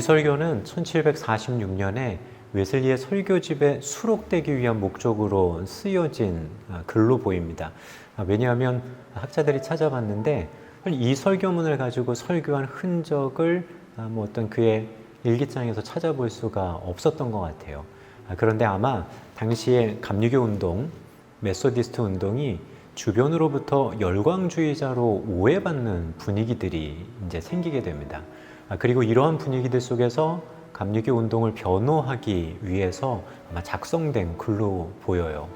설교는 1746년에 웨슬리의 설교집에 수록되기 위한 목적으로 쓰여진 글로 보입니다. 왜냐하면 학자들이 찾아봤는데 이 설교문을 가지고 설교한 흔적을 어떤 그의 일기장에서 찾아볼 수가 없었던 것 같아요. 그런데 아마 당시에 감리교 운동, 메소디스트 운동이 주변으로부터 열광주의자로 오해받는 분위기들이 이제 생기게 됩니다. 그리고 이러한 분위기들 속에서 감리교 운동을 변호하기 위해서 아마 작성된 글로 보여요.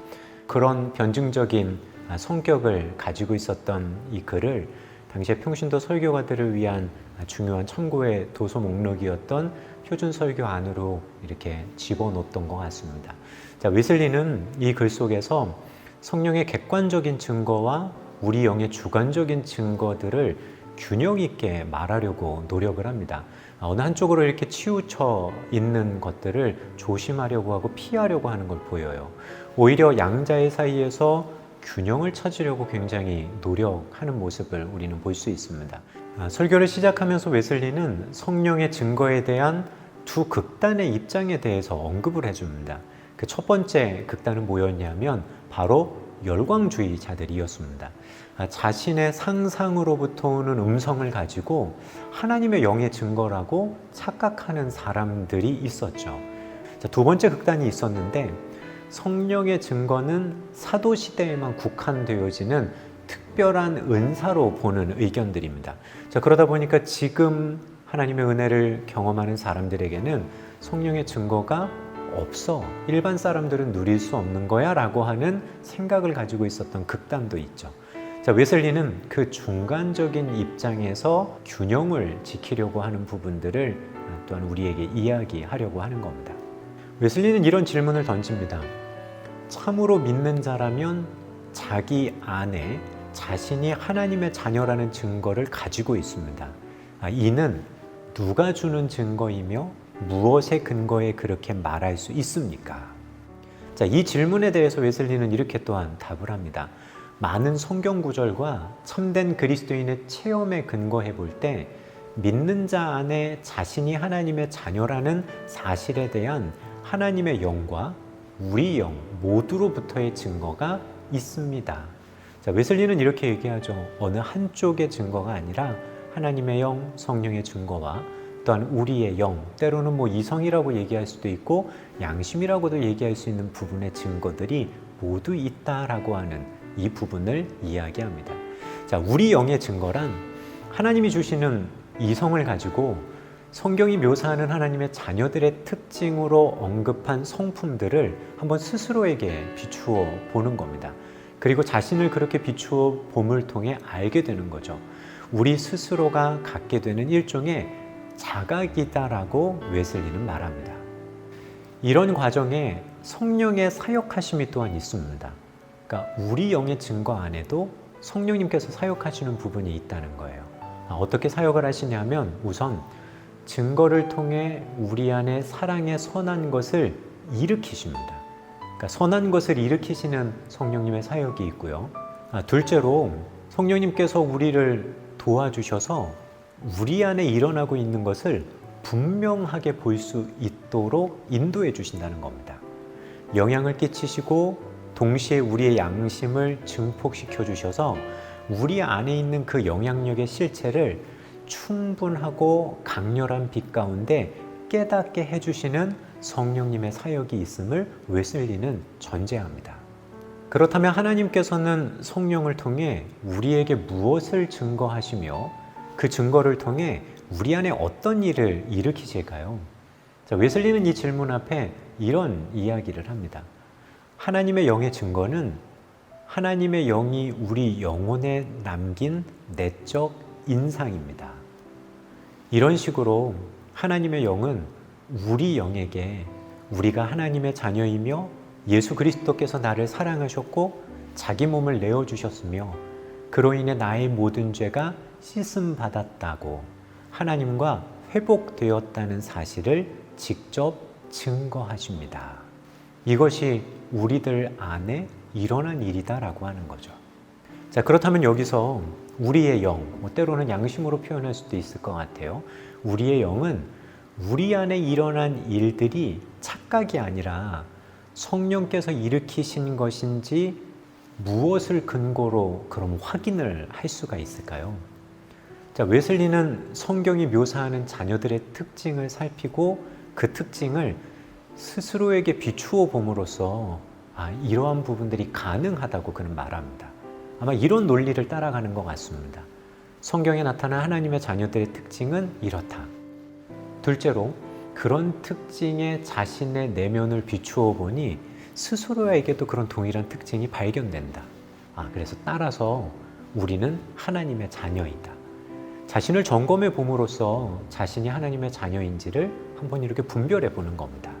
그런 변증적인 성격을 가지고 있었던 이 글을 당시에 평신도 설교가들을 위한 중요한 참고의 도서 목록이었던 표준 설교 안으로 이렇게 집어넣었던 것 같습니다. 자, 웨슬리는 이 글 속에서 성령의 객관적인 증거와 우리 영의 주관적인 증거들을 균형 있게 말하려고 노력을 합니다. 어느 한쪽으로 이렇게 치우쳐 있는 것들을 조심하려고 하고 피하려고 하는 걸 보여요. 오히려 양자의 사이에서 균형을 찾으려고 굉장히 노력하는 모습을 우리는 볼 수 있습니다. 설교를 시작하면서 웨슬리는 성령의 증거에 대한 두 극단의 입장에 대해서 언급을 해줍니다. 그 첫 번째 극단은 뭐였냐면 바로 열광주의자들이었습니다. 자신의 상상으로부터 오는 음성을 가지고 하나님의 영의 증거라고 착각하는 사람들이 있었죠. 자, 두 번째 극단이 있었는데 성령의 증거는 사도시대에만 국한되어지는 특별한 은사로 보는 의견들입니다. 자, 그러다 보니까 지금 하나님의 은혜를 경험하는 사람들에게는 성령의 증거가 없어. 일반 사람들은 누릴 수 없는 거야 라고 하는 생각을 가지고 있었던 극단도 있죠. 자, 웨슬리는 그 중간적인 입장에서 균형을 지키려고 하는 부분들을 또한 우리에게 이야기하려고 하는 겁니다. 웨슬리는 이런 질문을 던집니다. 참으로 믿는 자라면 자기 안에 자신이 하나님의 자녀라는 증거를 가지고 있습니다. 이는 누가 주는 증거이며 무엇의 근거에 그렇게 말할 수 있습니까? 자, 이 질문에 대해서 웨슬리는 이렇게 또한 답을 합니다. 많은 성경 구절과 참된 그리스도인의 체험에 근거해 볼 때 믿는 자 안에 자신이 하나님의 자녀라는 사실에 대한 하나님의 영과 우리 영 모두로부터의 증거가 있습니다. 자, 웨슬리는 이렇게 얘기하죠. 어느 한쪽의 증거가 아니라 하나님의 영, 성령의 증거와 또한 우리의 영, 때로는 이성이라고 얘기할 수도 있고 양심이라고도 얘기할 수 있는 부분의 증거들이 모두 있다라고 하는 이 부분을 이야기합니다. 자, 우리 영의 증거란 하나님이 주시는 이성을 가지고 성경이 묘사하는 하나님의 자녀들의 특징으로 언급한 성품들을 한번 스스로에게 비추어 보는 겁니다. 그리고 자신을 그렇게 비추어 봄을 통해 알게 되는 거죠. 우리 스스로가 갖게 되는 일종의 자각이다라고 웨슬리는 말합니다. 이런 과정에 성령의 사역하심이 또한 있습니다. 그러니까 우리 영의 증거 안에도 성령님께서 사역하시는 부분이 있다는 거예요. 어떻게 사역을 하시냐면 우선 증거를 통해 우리 안에 사랑의 선한 것을 일으키십니다. 그러니까 선한 것을 일으키시는 성령님의 사역이 있고요. 둘째로 성령님께서 우리를 도와주셔서 우리 안에 일어나고 있는 것을 분명하게 볼 수 있도록 인도해 주신다는 겁니다. 영향을 끼치시고 동시에 우리의 양심을 증폭시켜 주셔서 우리 안에 있는 그 영향력의 실체를 충분하고 강렬한 빛 가운데 깨닫게 해주시는 성령님의 사역이 있음을 웨슬리는 전제합니다. 그렇다면 하나님께서는 성령을 통해 우리에게 무엇을 증거하시며 그 증거를 통해 우리 안에 어떤 일을 일으키실까요? 자, 웨슬리는 이 질문 앞에 이런 이야기를 합니다. 하나님의 영의 증거는 하나님의 영이 우리 영혼에 남긴 내적 인상입니다. 이런 식으로 하나님의 영은 우리 영에게 우리가 하나님의 자녀이며 예수 그리스도께서 나를 사랑하셨고 자기 몸을 내어주셨으며 그로 인해 나의 모든 죄가 씻음받았다고 하나님과 회복되었다는 사실을 직접 증거하십니다. 이것이 우리들 안에 일어난 일이다라고 하는 거죠. 자, 그렇다면 여기서 우리의 영, 때로는 양심으로 표현할 수도 있을 것 같아요. 우리의 영은 우리 안에 일어난 일들이 착각이 아니라 성령께서 일으키신 것인지 무엇을 근거로 그럼 확인을 할 수가 있을까요? 자, 웨슬리는 성경이 묘사하는 자녀들의 특징을 살피고 그 특징을 스스로에게 비추어 봄으로써 이러한 부분들이 가능하다고 그는 말합니다. 아마 이런 논리를 따라가는 것 같습니다. 성경에 나타난 하나님의 자녀들의 특징은 이렇다. 둘째로, 그런 특징에 자신의 내면을 비추어 보니 스스로에게도 그런 동일한 특징이 발견된다. 그래서 따라서 우리는 하나님의 자녀이다. 자신을 점검해 봄으로써 자신이 하나님의 자녀인지를 한번 이렇게 분별해 보는 겁니다.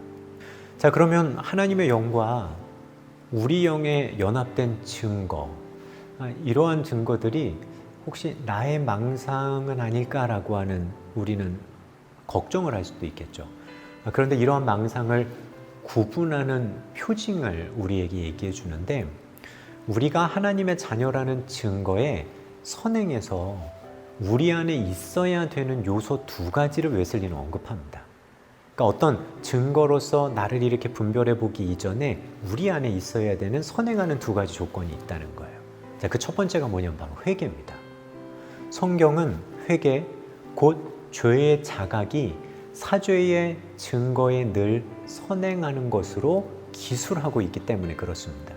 자, 그러면 하나님의 영과 우리 영의 연합된 증거, 이러한 증거들이 혹시 나의 망상은 아닐까라고 하는 우리는 걱정을 할 수도 있겠죠. 그런데 이러한 망상을 구분하는 표징을 우리에게 얘기해 주는데, 우리가 하나님의 자녀라는 증거에 선행해서 우리 안에 있어야 되는 요소 두 가지를 웨슬리는 언급합니다. 그러니까 어떤 증거로서 나를 이렇게 분별해 보기 이전에 우리 안에 있어야 되는 선행하는 두 가지 조건이 있다는 거예요. 자, 그 첫 번째가 뭐냐면 바로 회개입니다. 성경은 회개, 곧 죄의 자각이 사죄의 증거에 늘 선행하는 것으로 기술하고 있기 때문에 그렇습니다.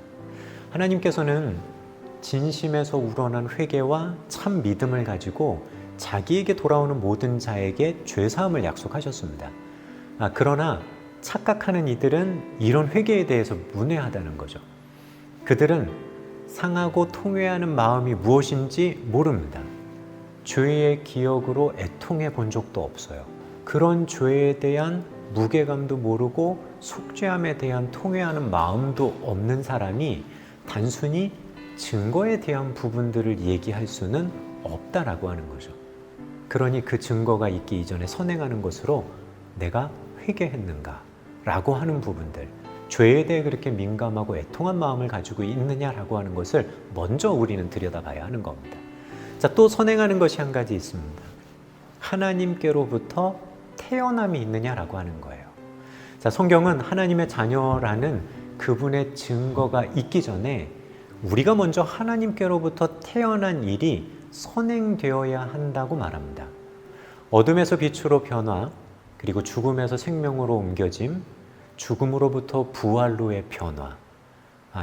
하나님께서는 진심에서 우러난 회개와 참 믿음을 가지고 자기에게 돌아오는 모든 자에게 죄사함을 약속하셨습니다. 그러나 착각하는 이들은 이런 회개에 대해서 문외하다는 거죠. 그들은 상하고 통회하는 마음이 무엇인지 모릅니다. 죄의 기억으로 애통해 본 적도 없어요. 그런 죄에 대한 무게감도 모르고 속죄함에 대한 통회하는 마음도 없는 사람이 단순히 증거에 대한 부분들을 얘기할 수는 없다라고 하는 거죠. 그러니 그 증거가 있기 이전에 선행하는 것으로 내가 회개했는가 라고 하는 부분들, 죄에 대해 그렇게 민감하고 애통한 마음을 가지고 있느냐라고 하는 것을 먼저 우리는 들여다봐야 하는 겁니다. 자, 또 선행하는 것이 한 가지 있습니다. 하나님께로부터 태어남이 있느냐라고 하는 거예요. 자, 성경은 하나님의 자녀라는 그분의 증거가 있기 전에 우리가 먼저 하나님께로부터 태어난 일이 선행되어야 한다고 말합니다. 어둠에서 빛으로 변화, 그리고 죽음에서 생명으로 옮겨짐, 죽음으로부터 부활로의 변화,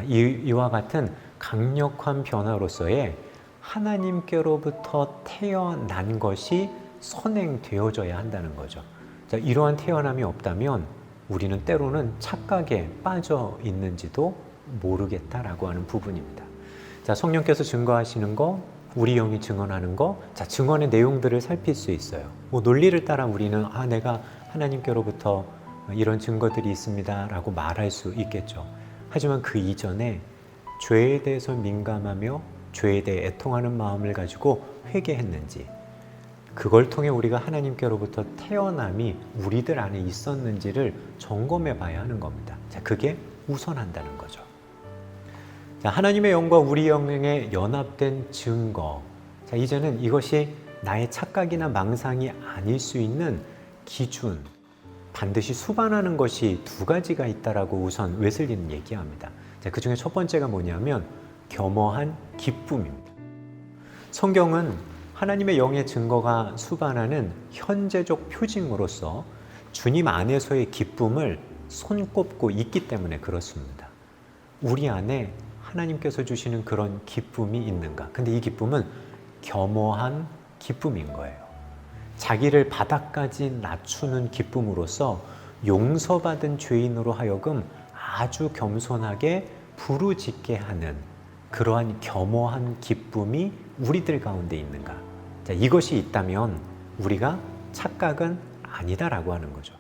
이와 같은 강력한 변화로서의 하나님께로부터 태어난 것이 선행되어져야 한다는 거죠. 자, 이러한 태어남이 없다면 우리는 때로는 착각에 빠져 있는지도 모르겠다라고 하는 부분입니다. 자, 성령께서 증거하시는 거, 우리 영이 증언하는 거, 자, 증언의 내용들을 살필 수 있어요. 논리를 따라 우리는 내가 하나님께로부터 이런 증거들이 있습니다 라고 말할 수 있겠죠. 하지만 그 이전에 죄에 대해서 민감하며 죄에 대해 애통하는 마음을 가지고 회개했는지, 그걸 통해 우리가 하나님께로부터 태어남이 우리들 안에 있었는지를 점검해 봐야 하는 겁니다. 자, 그게 우선한다는 거죠. 자, 하나님의 영과 우리 영의 연합된 증거. 자, 이제는 이것이 나의 착각이나 망상이 아닐 수 있는 기준, 반드시 수반하는 것이 두 가지가 있다라고 우선 웨슬리는 얘기합니다. 자, 그 중에 첫 번째가 뭐냐면 겸허한 기쁨입니다. 성경은 하나님의 영의 증거가 수반하는 현재적 표징으로서 주님 안에서의 기쁨을 손꼽고 있기 때문에 그렇습니다. 우리 안에 하나님께서 주시는 그런 기쁨이 있는가? 근데 이 기쁨은 겸허한 기쁨인 거예요. 자기를 바닥까지 낮추는 기쁨으로써 용서받은 죄인으로 하여금 아주 겸손하게 부르짖게 하는 그러한 겸허한 기쁨이 우리들 가운데 있는가? 자, 이것이 있다면 우리가 착각은 아니다라고 하는 거죠.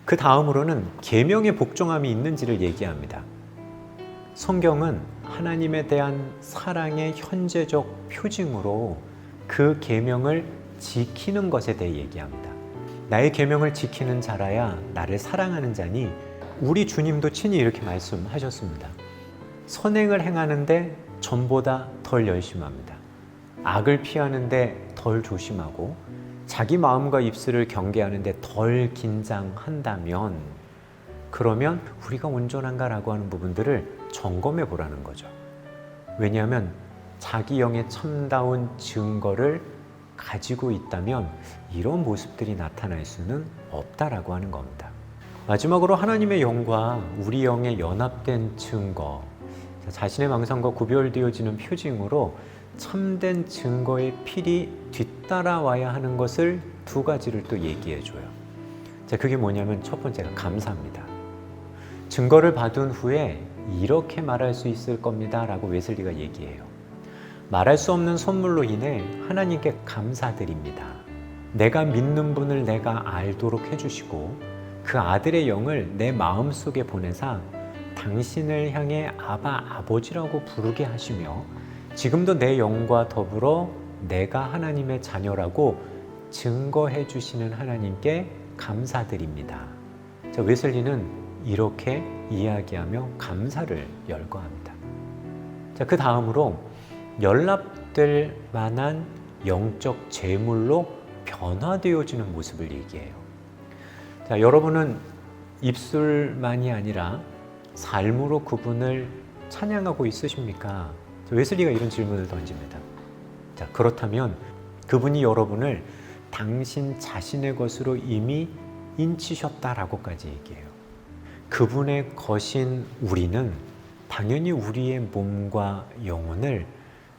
그 다음으로는 계명의 복종함이 있는지를 얘기합니다. 성경은 하나님에 대한 사랑의 현재적 표징으로 그 계명을 지키는 것에 대해 얘기합니다. 나의 계명을 지키는 자라야 나를 사랑하는 자니, 우리 주님도 친히 이렇게 말씀하셨습니다. 선행을 행하는데 전보다 덜 열심합니다. 악을 피하는데 덜 조심하고 자기 마음과 입술을 경계하는데 덜 긴장한다면 그러면 우리가 온전한가라고 하는 부분들을 점검해 보라는 거죠. 왜냐하면 자기 영의 참다운 증거를 가지고 있다면 이런 모습들이 나타날 수는 없다라고 하는 겁니다. 마지막으로 하나님의 영과 우리 영의 연합된 증거, 자신의 망상과 구별되어지는 표징으로 참된 증거의 필이 뒤따라와야 하는 것을 두 가지를 또 얘기해 줘요. 자, 그게 뭐냐면 첫 번째가 감사입니다. 증거를 받은 후에 이렇게 말할 수 있을 겁니다 라고 웨슬리가 얘기해요. 말할 수 없는 선물로 인해 하나님께 감사드립니다. 내가 믿는 분을 내가 알도록 해주시고 그 아들의 영을 내 마음속에 보내사 당신을 향해 아바 아버지라고 부르게 하시며 지금도 내 영과 더불어 내가 하나님의 자녀라고 증거해 주시는 하나님께 감사드립니다. 자, 웨슬리는 이렇게 이야기하며 감사를 열거합니다. 자, 그 다음으로 연락될 만한 영적 재물로 변화되어지는 모습을 얘기해요. 자, 여러분은 입술만이 아니라 삶으로 그분을 찬양하고 있으십니까? 웨슬리가 이런 질문을 던집니다. 자, 그렇다면 그분이 여러분을 당신 자신의 것으로 이미 인치셨다라고까지 얘기해요. 그분의 것인 우리는 당연히 우리의 몸과 영혼을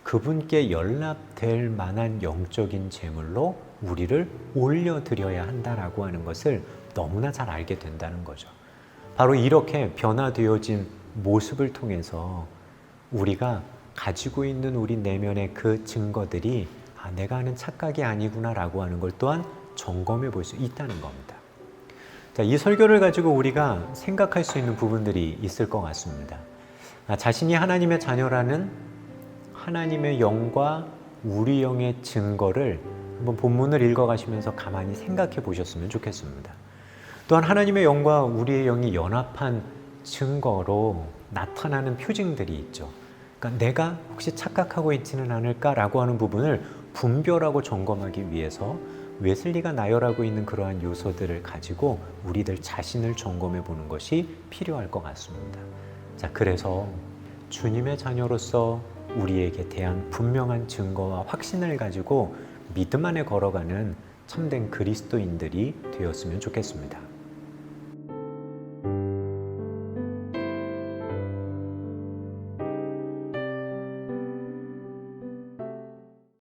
그분께 연락될 만한 영적인 제물로 우리를 올려드려야 한다라고 하는 것을 너무나 잘 알게 된다는 거죠. 바로 이렇게 변화되어진 모습을 통해서 우리가 가지고 있는 우리 내면의 그 증거들이 내가 하는 착각이 아니구나라고 하는 걸 또한 점검해 볼 수 있다는 겁니다. 자, 이 설교를 가지고 우리가 생각할 수 있는 부분들이 있을 것 같습니다. 자신이 하나님의 자녀라는 하나님의 영과 우리 영의 증거를 한번 본문을 읽어가시면서 가만히 생각해 보셨으면 좋겠습니다. 또한 하나님의 영과 우리의 영이 연합한 증거로 나타나는 표징들이 있죠. 그러니까 내가 혹시 착각하고 있지는 않을까라고 하는 부분을 분별하고 점검하기 위해서 웨슬리가 나열하고 있는 그러한 요소들을 가지고 우리들 자신을 점검해 보는 것이 필요할 것 같습니다. 자, 그래서 주님의 자녀로서 우리에게 대한 분명한 증거와 확신을 가지고 믿음 안에 걸어가는 참된 그리스도인들이 되었으면 좋겠습니다.